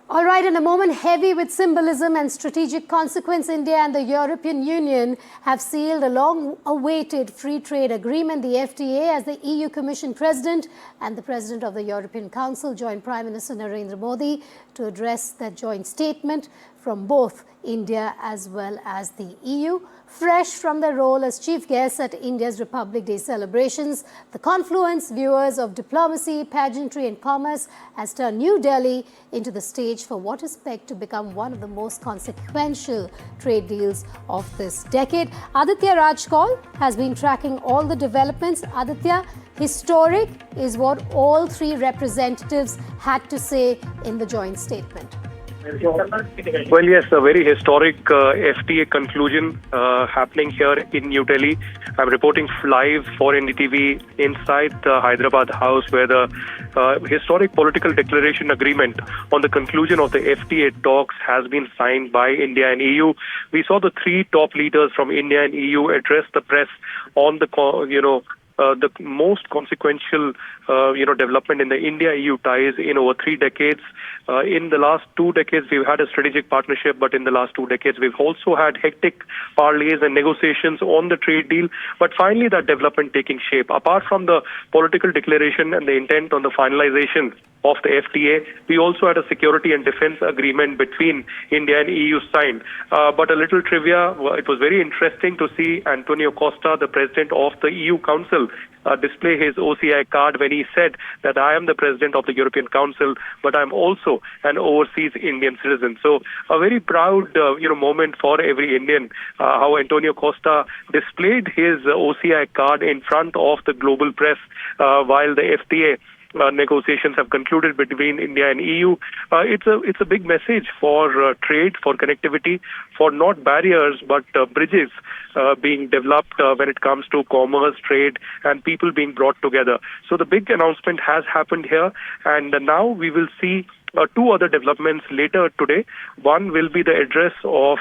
All right, in a moment, heavy with symbolism and strategic consequence, India and the European Union have sealed a long-awaited free trade agreement, the FTA, as the EU Commission President and the President of the European Council joined Prime Minister Narendra Modi to address that joint statement from both India as well as the EU. Fresh from their role as chief guests at India's Republic Day celebrations, the confluence, viewers of diplomacy, pageantry and commerce, has turned New Delhi into the stage for what is pegged to become one of the most consequential trade deals of this decade. Aditya Rajkol has been tracking all the developments. Aditya, historic is what all three representatives had to say in the joint statement. Well, yes, a very historic FTA conclusion happening here in New Delhi. I'm reporting live for NDTV inside the Hyderabad House, where the historic political declaration agreement on the conclusion of the FTA talks has been signed by India and EU. We saw the three top leaders from India and EU address the press on the the most consequential, development in the India-EU ties in over 3 decades. In the last 2 decades, we've had a strategic partnership, but in the last 2 decades, we've also had hectic parleys and negotiations on the trade deal. But finally, that development taking shape. Apart from the political declaration and the intent on the finalization of the FTA, we also had a security and defense agreement between India and EU signed. But a little trivia, it was very interesting to see Antonio Costa, the president of the EU Council, display his OCI card when he said that I am the president of the European Council, but I'm also an overseas Indian citizen. So a very proud, moment for every Indian, how Antonio Costa displayed his OCI card in front of the global press while the FTA negotiations have concluded between India and EU. It's a big message for trade, for connectivity, for not barriers but bridges being developed when it comes to commerce, trade, and people being brought together. So the big announcement has happened here, and now we will see 2 other developments later today. One will be the address of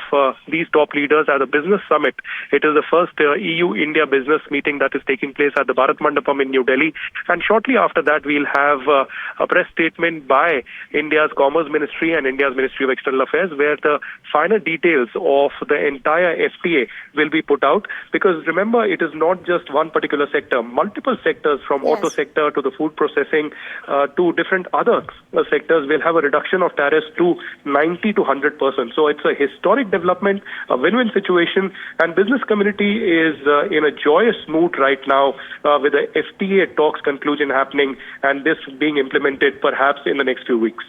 these top leaders at a business summit. It is the first EU-India business meeting that is taking place at the Bharat Mandapam in New Delhi. And shortly after that, we'll have a press statement by India's Commerce Ministry and India's Ministry of External Affairs, where the final details of the entire FTA will be put out. Because remember, it is not just one particular sector. Multiple sectors, from auto sector to the food processing to different other sectors, will have a reduction of tariffs to 90 to 100%. So it's a historic development, a win-win situation, and business community is in a joyous mood right now with the FTA talks conclusion happening and this being implemented perhaps in the next few weeks.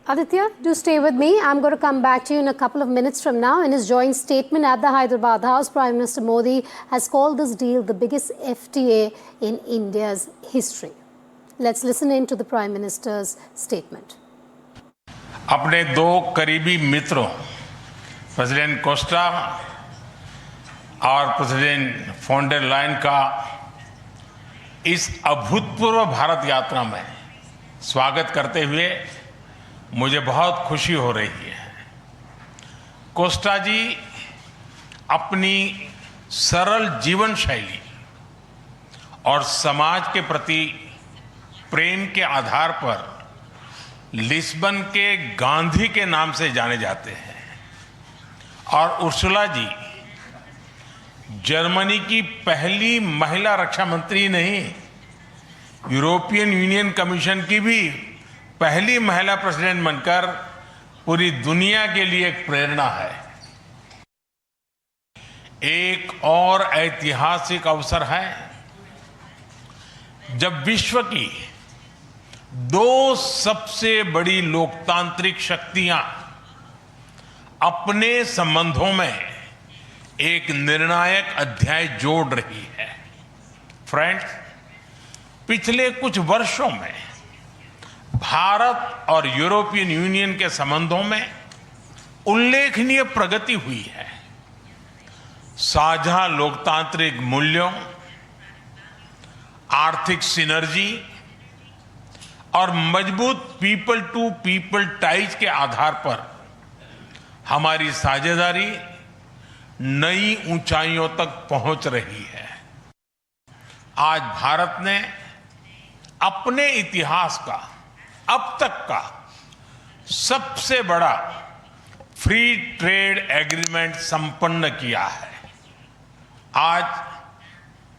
Aditya, do stay with me. I'm going to come back to you in a couple of minutes from now. In his joint statement at the Hyderabad House, Prime Minister Modi has called this deal the biggest FTA in India's history. Let's listen in to the Prime Minister's statement. अपने 2 करीबी मित्रों president Costa और president phone der lion का इस अभूतपूर्व भारत यात्रा में स्वागत करते हुए मुझे बहुत खुशी हो रही है। कोस्टा जी अपनी सरल जीवन शैली और समाज के प्रति प्रेम के आधार पर लिस्बन के गांधी के नाम से जाने जाते हैं और उर्सुला जी जर्मनी की पहली महिला रक्षा मंत्री नहीं, यूरोपियन यूनियन कमीशन की भी पहली महिला प्रेसिडेंट बनकर पूरी दुनिया के लिए एक प्रेरणा है। एक और ऐतिहासिक अवसर है जब विश्व की 2 सबसे बड़ी लोकतांत्रिक शक्तियां अपने संबंधों में एक निर्णायक अध्याय जोड़ रही है। फ्रेंड्स, पिछले कुछ वर्षों में भारत और यूरोपियन यूनियन के संबंधों में उल्लेखनीय प्रगति हुई है। साझा लोकतांत्रिक मूल्यों, आर्थिक सिनर्जी और मजबूत पीपल टू पीपल टाइज के आधार पर हमारी साझेदारी नई ऊंचाइयों तक पहुंच रही है। आज भारत ने अपने इतिहास का अब तक का सबसे बड़ा फ्री ट्रेड एग्रीमेंट संपन्न किया है। आज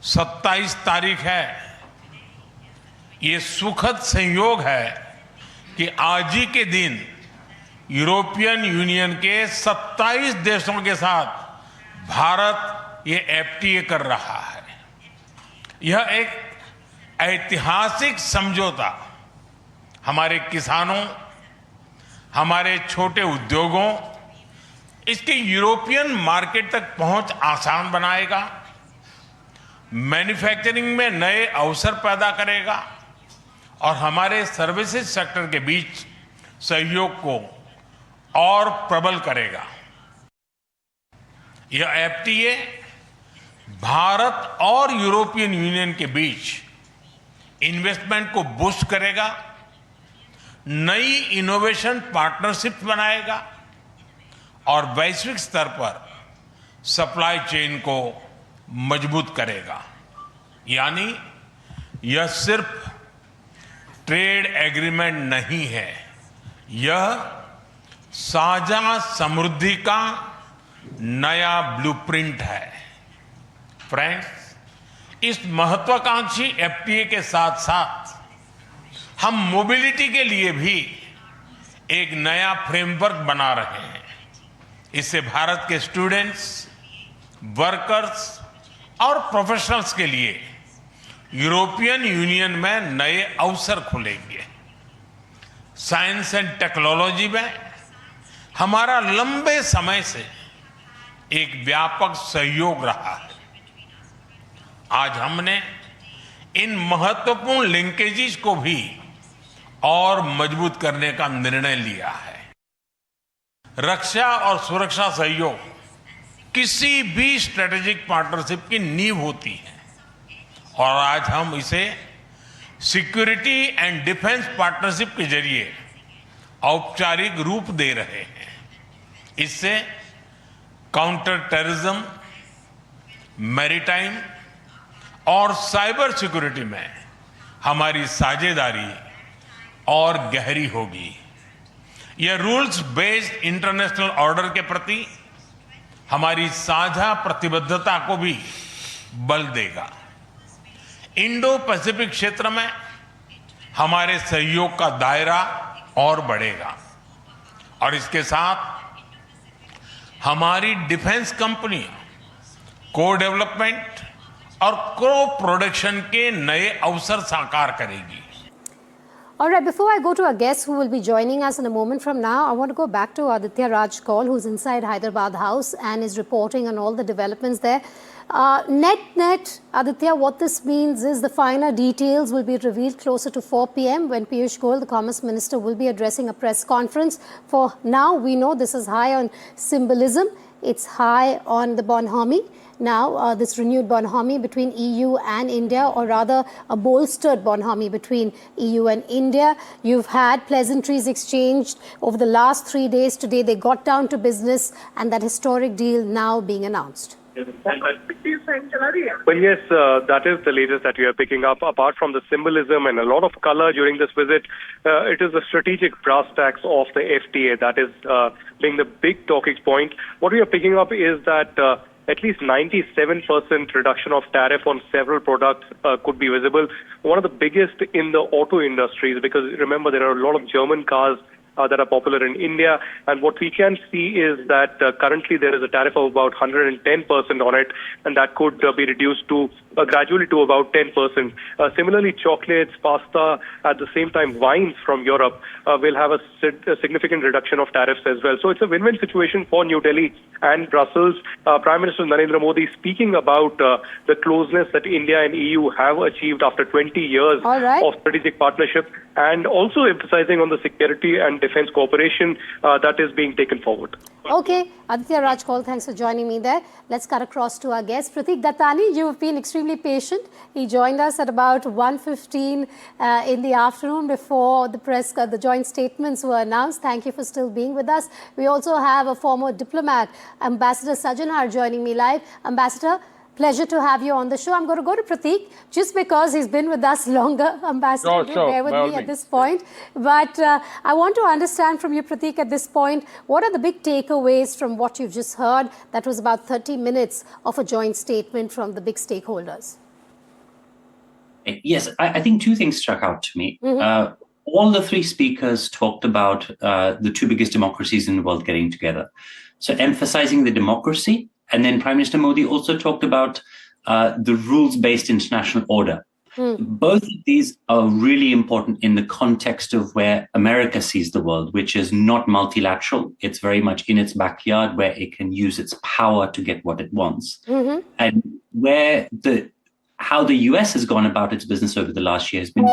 27 तारीख है। ये सुखद संयोग है कि आज ही के दिन यूरोपियन यूनियन के 27 देशों के साथ भारत ये एफटीए कर रहा है। यह एक ऐतिहासिक समझौता हमारे किसानों, हमारे छोटे उद्योगों, इसके यूरोपियन मार्केट तक पहुंच आसान बनाएगा, मैन्युफैक्चरिंग में नए अवसर पैदा करेगा और हमारे सर्विसेज सेक्टर के बीच सहयोग को और प्रबल करेगा। यह एफटीए भारत और यूरोपियन यूनियन के बीच इन्वेस्टमेंट को बूस्ट करेगा, नई इनोवेशन पार्टनरशिप बनाएगा और वैश्विक स्तर पर सप्लाई चेन को मजबूत करेगा। यानी यह सिर्फ ट्रेड एग्रीमेंट नहीं है, यह साझा समृद्धि का नया ब्लूप्रिंट है। फ्रेंड्स, इस महत्वाकांक्षी एफटीए के साथ साथ हम मोबिलिटी के लिए भी एक नया फ्रेमवर्क बना रहे हैं। इससे भारत के स्टूडेंट्स, वर्कर्स और प्रोफेशनल्स के लिए यूरोपियन यूनियन में नए अवसर खुलेंगे। साइंस एंड टेक्नोलॉजी में हमारा लंबे समय से एक व्यापक सहयोग रहा है। आज हमने इन महत्वपूर्ण लिंकेजेस को भी और मजबूत करने का निर्णय लिया है। रक्षा और सुरक्षा सहयोग किसी भी स्ट्रेटेजिक पार्टनरशिप की नींव होती है और आज हम इसे सिक्योरिटी एंड डिफेंस पार्टनरशिप के जरिए औपचारिक रूप दे रहे हैं। इससे काउंटर टेररिज्म, मैरीटाइम और साइबर सिक्योरिटी में हमारी साझेदारी और गहरी होगी। यह रूल्स बेस्ड इंटरनेशनल ऑर्डर के प्रति हमारी साझा प्रतिबद्धता को भी बल देगा। इंडो पैसिफिक क्षेत्र में हमारे सहयोग का दायरा और बढ़ेगा और इसके साथ हमारी डिफेंस कंपनियां को डेवलपमेंट और को प्रोडक्शन के नए अवसर साकार करेगी। All right, before I go to our guests who will be joining us in a moment from now, I want to go back to Aditya Raj Kaul, who's inside Hyderabad House and is reporting on all the developments there. Net, Aditya, what this means is the finer details will be revealed closer to 4 p.m. when Piyush Goyal, the Commerce Minister, will be addressing a press conference. For now, we know this is high on symbolism. It's high on the bonhomie. Now, this renewed bonhomie between EU and India, or rather a bolstered bonhomie between EU and India. You've had pleasantries exchanged over the last 3 days. Today, they got down to business and that historic deal now being announced. Well, yes, that is the latest that we are picking up. Apart from the symbolism and a lot of color during this visit, it is the strategic brass tacks of the FTA that is being the big talking point. What we are picking up is that at least 97% reduction of tariff on several products could be visible. One of the biggest in the auto industries, because remember, there are a lot of German cars that are popular in India. And what we can see is that currently there is a tariff of about 110% on it, and that could be reduced to gradually to about 10%. Similarly, chocolates, pasta, at the same time wines from Europe will have a significant reduction of tariffs as well. So it's a win-win situation for New Delhi and Brussels. Prime Minister Narendra Modi speaking about the closeness that India and EU have achieved after 20 years of strategic partnership, and also emphasizing on the security and defense cooperation that is being taken forward. Okay, Aditya Raj Kaul, thanks for joining me there. Let's cut across to our guest, Pratik Dattani. You've been extremely patient. He joined us at about 1:15 in the afternoon before the joint statements were announced. Thank you for still being with us. We also have a former diplomat, Ambassador Sajan Har, joining me live. Ambassador, Pleasure to have you on the show. I'm going to go to Prateek just because he's been with us longer. Ambassador, do bear with me at this point. But I want to understand from you, Prateek, at this point, what are the big takeaways from what you've just heard? That was about 30 minutes of a joint statement from the big stakeholders. Yes, I think two things struck out to me. All the three speakers talked about the two biggest democracies in the world getting together. So emphasizing the democracy. And then Prime Minister Modi also talked about the rules-based international order. Both of these are really important in the context of where America sees the world, which is not multilateral. It's very much in its backyard where it can use its power to get what it wants. And where how the US has gone about its business over the last year has been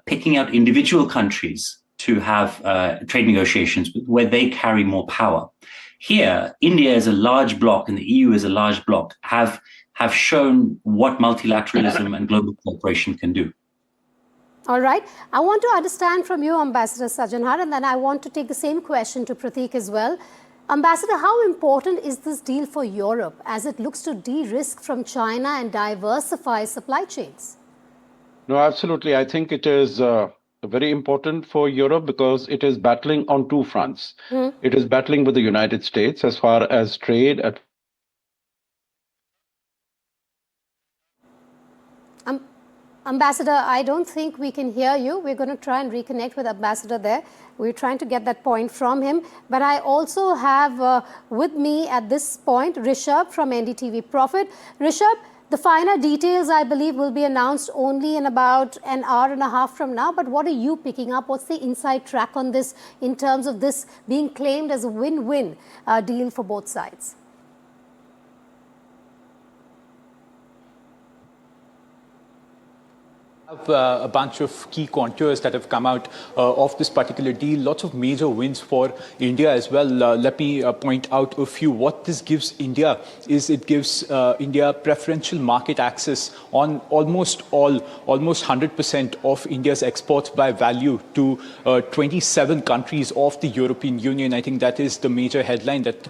picking out individual countries to have trade negotiations with, where they carry more power. Here, India is a large bloc and the EU is a large bloc, have shown what multilateralism and global cooperation can do. All right. I want to understand from you, Ambassador Sajanhar, and then I want to take the same question to Prateek as well. Ambassador, how important is this deal for Europe as it looks to de-risk from China and diversify supply chains? No, absolutely. I think it is very important for Europe because it is battling on two fronts. It is battling with the United States as far as trade. Ambassador, I don't think we can hear you. We're going to try and reconnect with Ambassador there. We're trying to get that point from him. But I also have with me at this point Rishabh from NDTV Profit. Rishabh, the finer details, I believe, will be announced only in about an hour and a half from now. But what are you picking up? What's the inside track on this in terms of this being claimed as a win-win deal for both sides? A bunch of key contours that have come out of this particular deal. Lots of major wins for India as well. Let me point out a few. What this gives India is it gives India preferential market access on almost 100% of India's exports by value to 27 countries of the European Union. I think that is the major headline that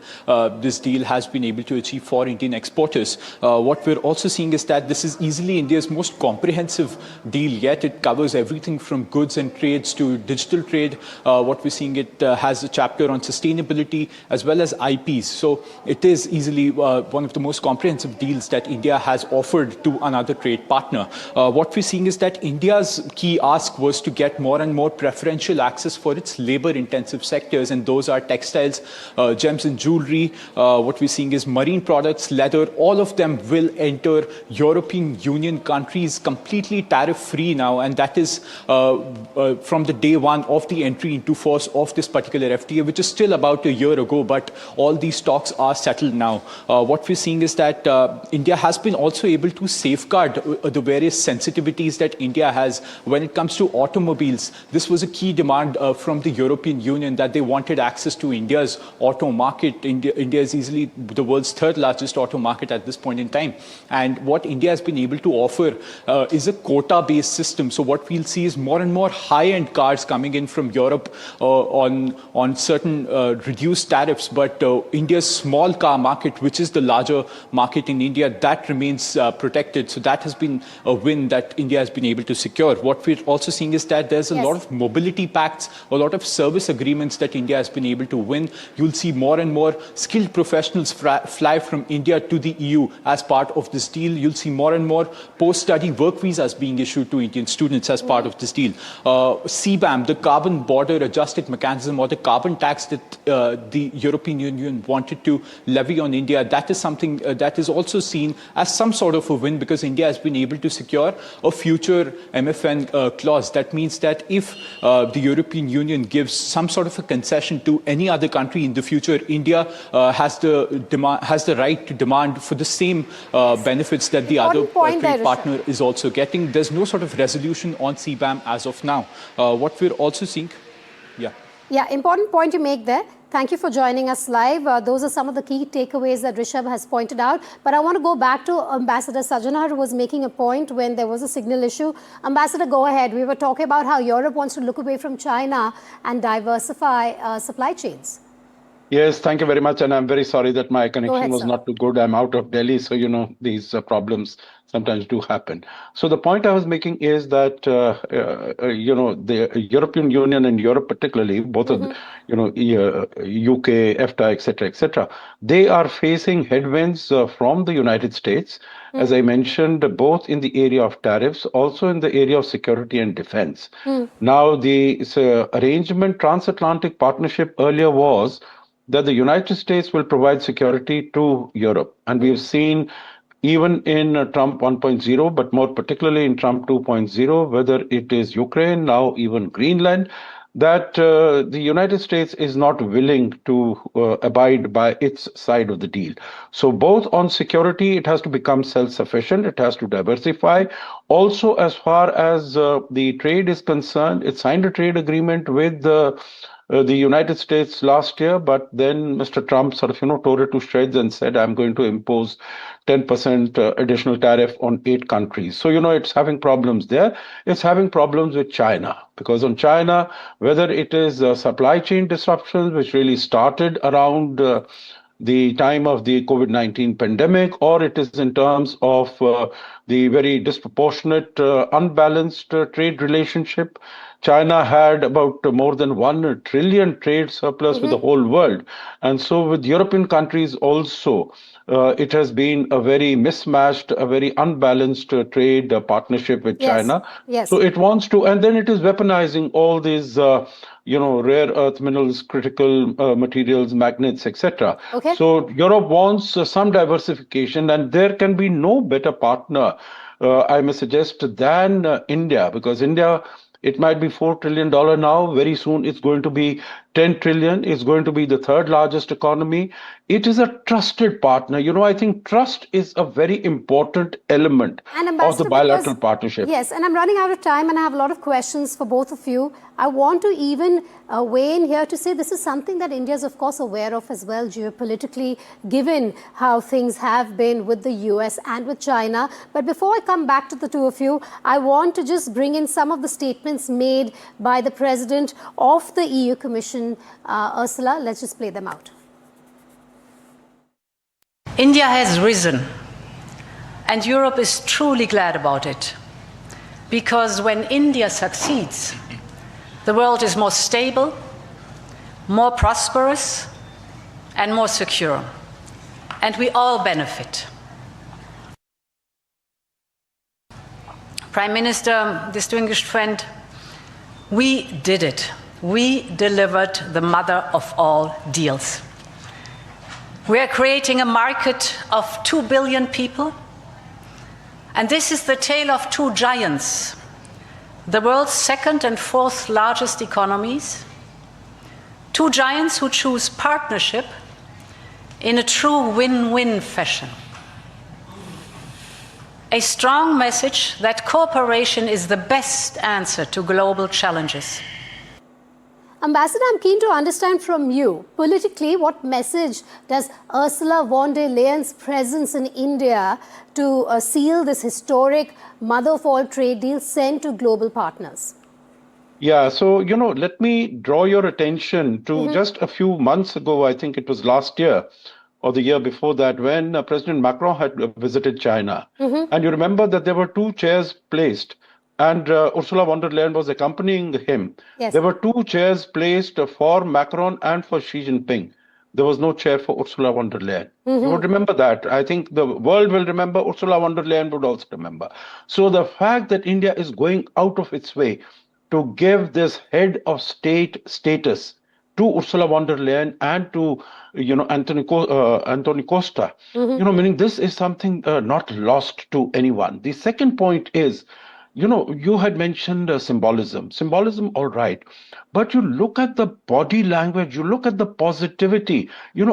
this deal has been able to achieve for Indian exporters. What we're also seeing is that this is easily India's most comprehensive deal yet. It covers everything from goods and trades to digital trade. What we're seeing, it has a chapter on sustainability as well as IPs. So it is easily one of the most comprehensive deals that India has offered to another trade partner. What we're seeing is that India's key ask was to get more and more preferential access for its labor-intensive sectors, and those are textiles, gems and jewelry. What we're seeing is marine products, leather. All of them will enter European Union countries completely tariff-free now, and that is from the day one of the entry into force of this particular FTA, which is still about a year ago, but all these talks are settled now. What we're seeing is that India has been also able to safeguard the various sensitivities that India has when it comes to automobiles. This was a key demand from the European Union, that they wanted access to India's auto market. India is easily the world's third largest auto market at this point in time. And what India has been able to offer is a quota-based system. So what we'll see is more and more high-end cars coming in from Europe on certain reduced tariffs. But India's small car market, which is the larger market in India, that remains protected. So that has been a win that India has been able to secure. What we're also seeing is that there's a lot of mobility pacts, a lot of service agreements that India has been able to win. You'll see more and more skilled professionals fly from India to the EU as part of this deal. You'll see more and more post-study work visas being issued to Indian students as part of this deal. CBAM, the carbon border adjusted mechanism, or the carbon tax that the European Union wanted to levy on India, that is something that is also seen as some sort of a win, because India has been able to secure a future MFN clause. That means that if the European Union gives some sort of a concession to any other country in the future, India has the right to demand for the same benefits that the other trade partner is also getting. There's no sort of resolution on CBAM as of now. What we're also seeing, Yeah, important point you make there. Thank you for joining us live. Those are some of the key takeaways that Rishabh has pointed out. But I want to go back to Ambassador Sajanhar, who was making a point when there was a signal issue. Ambassador, go ahead. We were talking about how Europe wants to look away from China and diversify supply chains. Yes, thank you very much. And I'm very sorry that my Go connection ahead, was sir. not too good. I'm out of Delhi, so these problems sometimes do happen. So the point I was making is that the European Union and Europe particularly, both of UK, EFTA, etc., they are facing headwinds from the United States, as I mentioned, both in the area of tariffs, also in the area of security and defense. Now, the arrangement, transatlantic partnership earlier was that the United States will provide security to Europe. And we've seen even in Trump 1.0, but more particularly in Trump 2.0, whether it is Ukraine, now even Greenland, that the United States is not willing to abide by its side of the deal. So, both on security, it has to become self sufficient, it has to diversify. Also, as far as the trade is concerned, it signed a trade agreement with the United States last year, but then Mr. Trump sort of, tore it to shreds and said, I'm going to impose 10% additional tariff on 8 countries. So, it's having problems there. It's having problems with China, because on China, whether it is supply chain disruptions, which really started around the time of the COVID-19 pandemic, or it is in terms of the very disproportionate, unbalanced trade relationship. China had about more than 1 trillion trade surplus with the whole world. And so with European countries also, it has been a very mismatched, a very unbalanced trade partnership with Yes. China. Yes. So it wants to, and then it is weaponizing all these, rare earth minerals, critical materials, magnets, etc. Okay. So Europe wants some diversification, and there can be no better partner, I must suggest, than India, because India, it might be $4 trillion now. Very soon, it's going to be 10 trillion. It's going to be the third largest economy. It is a trusted partner. I think trust is a very important element And of the Ambassador, bilateral because, partnership. yes, and I'm running out of time and I have a lot of questions for both of you. I want to even weigh in here to say this is something that India is, of course, aware of as well geopolitically, given how things have been with the US and with China. But before I come back to the two of you, I want to just bring in some of the statements made by the President of the EU Commission, Ursula. Let's just play them out. India has risen, and Europe is truly glad about it, because when India succeeds, the world is more stable, more prosperous, and more secure, and we all benefit. Prime Minister, distinguished friend, we did it. We delivered the mother of all deals. We are creating a market of 2 billion people, and this is the tale of two giants, the world's second and fourth largest economies, two giants who choose partnership in a true win-win fashion. A strong message that cooperation is the best answer to global challenges. Ambassador, I'm keen to understand from you, politically, what message does Ursula von der Leyen's presence in India to seal this historic mother of all trade deal send to global partners? Yeah, so, let me draw your attention to just a few months ago, I think it was last year or the year before that, when President Macron had visited China. And you remember that there were two chairs placed, and Ursula von der Leyen was accompanying him. Yes. There were two chairs placed for Macron and for Xi Jinping. There was no chair for Ursula von der Leyen. You would remember that. I think the world will remember. Ursula von der Leyen would also remember. So the fact that India is going out of its way to give this head of state status to Ursula von der Leyen and to Anthony Costa, meaning this is something not lost to anyone. The second point is, you had mentioned symbolism. Symbolism, all right. But you look at the body language, you look at the positivity.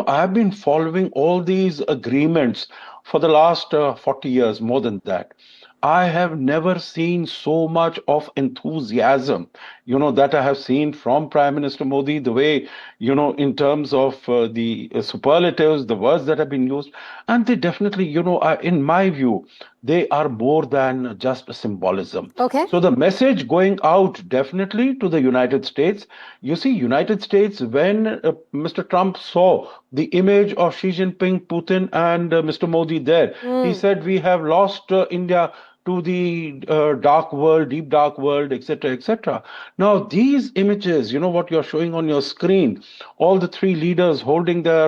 I've been following all these agreements for the last 40 years, more than that. I have never seen so much of enthusiasm that I have seen from Prime Minister Modi, the way, in terms of the superlatives, the words that have been used, and they definitely, in my view, they are more than just a symbolism. Okay. So the message going out definitely to the United States. You see, United States, when Mr. Trump saw the image of Xi Jinping, Putin, and Mr. Modi there, he said, we have lost India to the dark world, deep dark world, etc., etc. Now, these images, what you're showing on your screen, all the three leaders holding their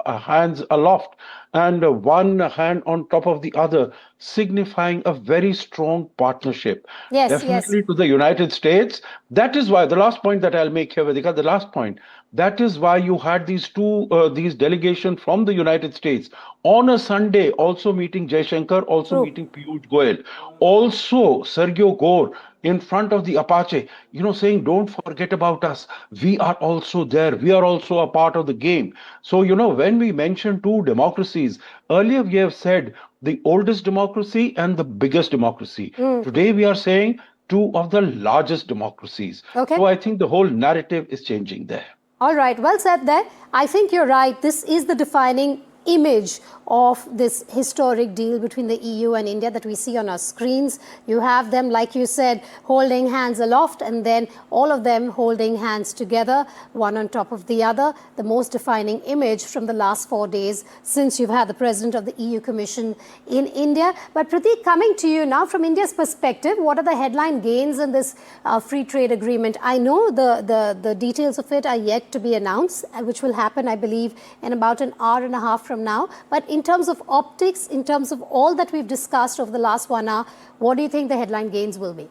hands aloft and one hand on top of the other, signifying a very strong partnership. Yes, Definitely to the United States. That is why the last point that I'll make here, Vedika, the last point. That is why you had these delegation from the United States on a Sunday, also meeting Jaishankar, also True. meeting Piyush Goyal, also Sergio Gore in front of the Apache, saying, don't forget about us. We are also there. We are also a part of the game. So, when we mention two democracies, earlier we have said the oldest democracy and the biggest democracy. Today we are saying two of the largest democracies. Okay. So I think the whole narrative is changing there. All right, well said there. I think you're right. This is the defining image of this historic deal between the EU and India that we see on our screens. You have them, like you said, holding hands aloft, and then all of them holding hands together, one on top of the other. The most defining image from the last 4 days since you've had the president of the EU Commission in India. But Prateek, coming to you now, from India's perspective, what are the headline gains in this free trade agreement? I know the details of it are yet to be announced, which will happen, I believe, in about an hour and a half from now. But in terms of optics, in terms of all that we've discussed over the last 1 hour, what do you think the headline gains will be?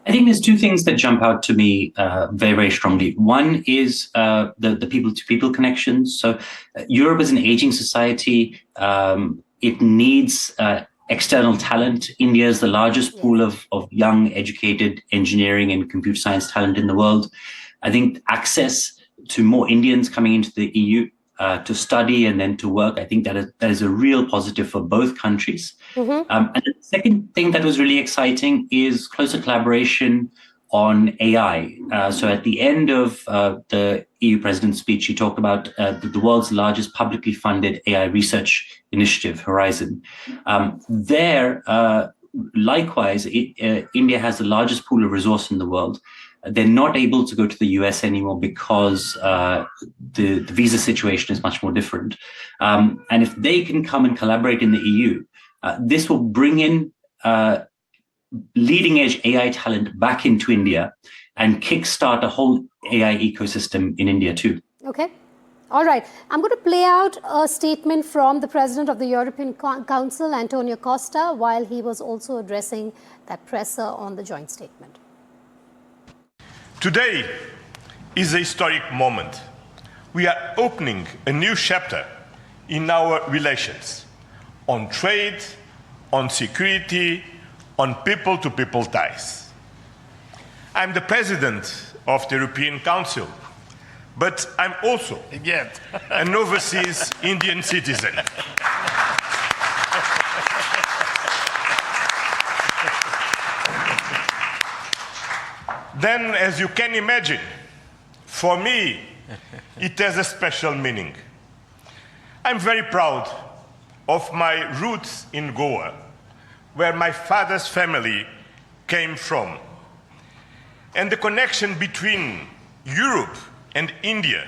I think there's two things that jump out to me very, very strongly. One is the people-to-people connections. So Europe is an aging society. It needs external talent. India is the largest pool of young, educated engineering and computer science talent in the world. I think access to more Indians coming into the EU to study and then to work, I think that is a real positive for both countries. And the second thing that was really exciting is closer collaboration on AI. So at the end of the EU president's speech, he talked about the world's largest publicly funded AI research initiative, Horizon. Likewise, India has the largest pool of resource in the world. They're not able to go to the US anymore because the visa situation is much more different. And if they can come and collaborate in the EU, this will bring in leading edge AI talent back into India and kickstart a whole AI ecosystem in India too. Okay. All right. I'm going to play out a statement from the President of the European Council, Antonio Costa, while he was also addressing that presser on the joint statement. Today is a historic moment. We are opening a new chapter in our relations on trade, on security, on people-to-people ties. I'm the president of the European Council, but I'm also an overseas Indian citizen. Then, as you can imagine, for me, it has a special meaning. I'm very proud of my roots in Goa, where my father's family came from. And the connection between Europe and India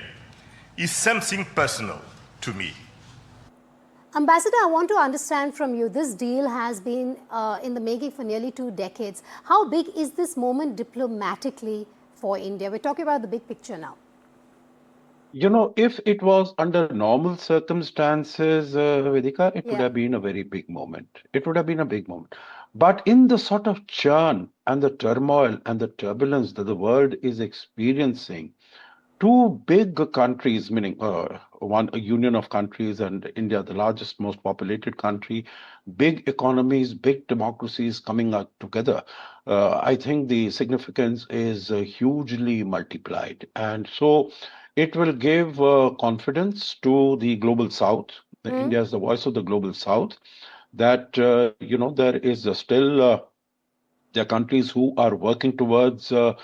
is something personal to me. Ambassador, I want to understand from you, this deal has been in the making for nearly 2 decades. How big is this moment diplomatically for India? We're talking about the big picture now. If it was under normal circumstances, Vedika, it would have been a very big moment. It would have been a big moment. But in the sort of churn and the turmoil and the turbulence that the world is experiencing, two big countries, meaning a union of countries, and India, the largest, most populated country, big economies, big democracies coming out together, I think the significance is hugely multiplied. And so it will give confidence to the global South. India is the voice of the global South, that, there is still They're countries who are working towards the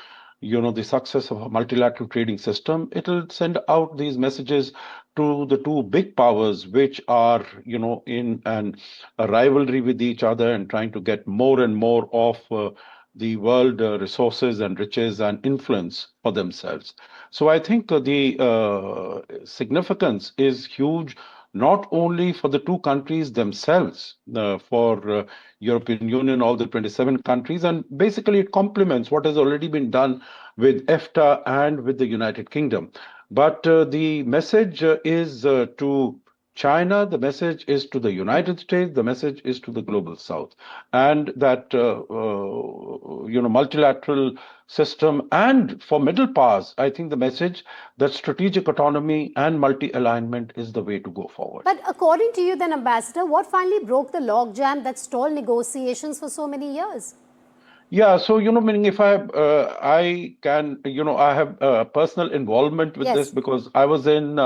success of a multilateral trading system. It'll send out these messages to the two big powers, which are, in a rivalry with each other and trying to get more and more of the world resources and riches and influence for themselves. So I think the significance is huge, not only for the two countries themselves, for European Union, all the 27 countries, and basically it complements what has already been done with EFTA and with the United Kingdom. But the message is to China, the message is to the United States, the message is to the global South, and that multilateral system. And for middle powers, I think the message that strategic autonomy and multi-alignment is the way to go forward. But according to you, then, Ambassador, what finally broke the logjam that stalled negotiations for so many years? Yeah, so meaning if I can, I have personal involvement with this, because I was in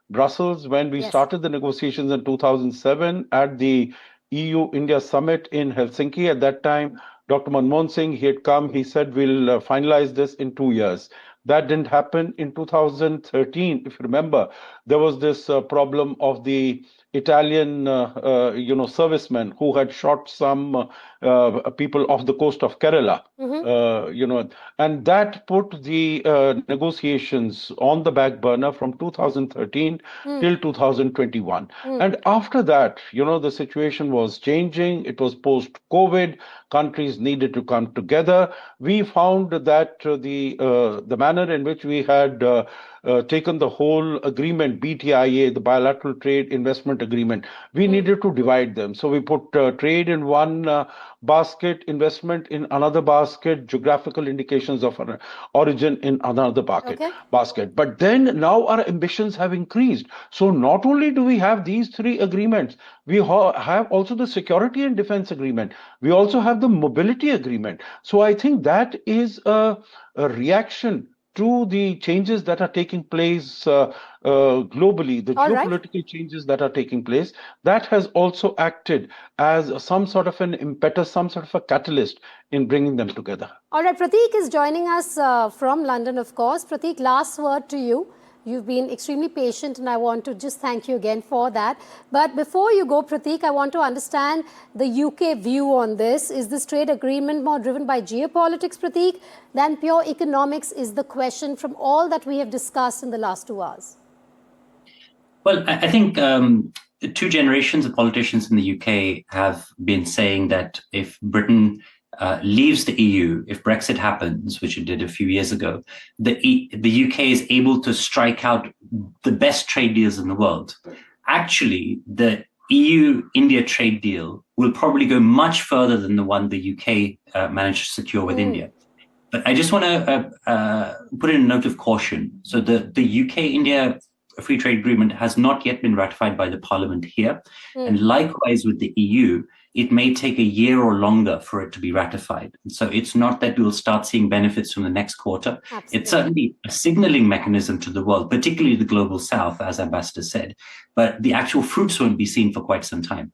Brussels when we started the negotiations in 2007 at the EU-India summit in Helsinki. At that time, Dr. Manmohan Singh, he had come, he said, we'll finalize this in 2 years. That didn't happen. In 2013, if you remember, there was this problem of the Italian, servicemen who had shot some people off the coast of Kerala, and that put the negotiations on the back burner from 2013 till 2021. And after that, the situation was changing. It was post-COVID. Countries needed to come together. We found that the manner in which we had taken the whole agreement, BTIA, the Bilateral Trade Investment Agreement, we needed to divide them. So we put trade in one basket, investment in another basket, geographical indications of origin in another basket. But then now our ambitions have increased. So not only do we have these three agreements, we have also the security and defense agreement. We also have the mobility agreement. So I think that is a reaction to the changes that are taking place globally, the geopolitical changes that are taking place. That has also acted as some sort of an impetus, some sort of a catalyst in bringing them together. All right, Prateek is joining us from London, of course. Prateek, last word to you. You've been extremely patient, and I want to just thank you again for that. But before you go, Prateek, I want to understand the UK view on this. Is this trade agreement more driven by geopolitics, Prateek, than pure economics, is the question from all that we have discussed in the last 2 hours? Well, I think 2 generations of politicians in the UK have been saying that if Britain leaves the EU, if Brexit happens, which it did a few years ago, the UK is able to strike out the best trade deals in the world. Actually, the EU-India trade deal will probably go much further than the one the UK managed to secure with India. But I just want to put in a note of caution. So the UK-India free trade agreement has not yet been ratified by the Parliament here. And likewise with the EU, it may take a year or longer for it to be ratified. And so it's not that we'll start seeing benefits from the next quarter. Absolutely. It's certainly a signaling mechanism to the world, particularly the global South, as Ambassador said. But the actual fruits won't be seen for quite some time.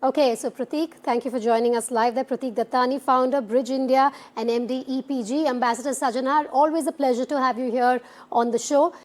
Okay, so Prateek, thank you for joining us live there. Prateek Dattani, founder, Bridge India and MD EPG. Ambassador Sajanar, always a pleasure to have you here on the show.